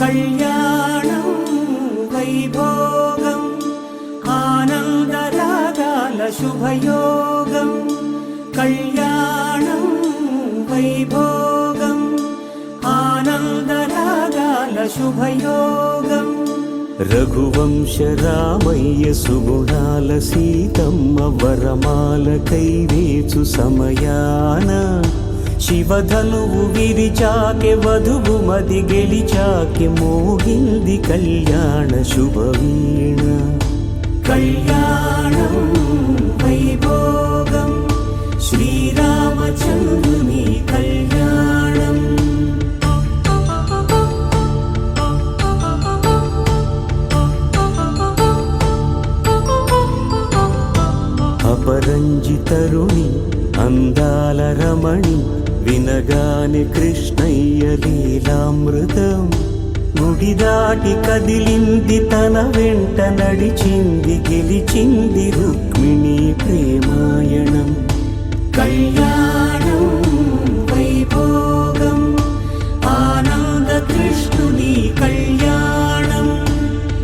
కళ్యాణం వైభోగం ఆనందరాగాల శుభయోగం. కళ్యాణం వైభోగం ఆనందరాగాల శుభయోగం. రఘువంశ రామయ్య సుగుణాల సీతమ్మ వరమాల కైవేచు సమయాన శివధనువు విరిచాకె వధువు మది గెలిచాకె మోగింది కళ్యాణ శుభవీణ. కళ్యాణం వైభోగం శ్రీరామచంద్రుని కళ్యాణం. అపరంజి తరుణి అందాల రమణి వినగాని కృష్ణయ్య లీలామృతం. గుడి దాటి కదిలింది తన వెంట నడిచింది గెలిచింది రుక్మిణి ప్రేమాయణం. కళ్యాణ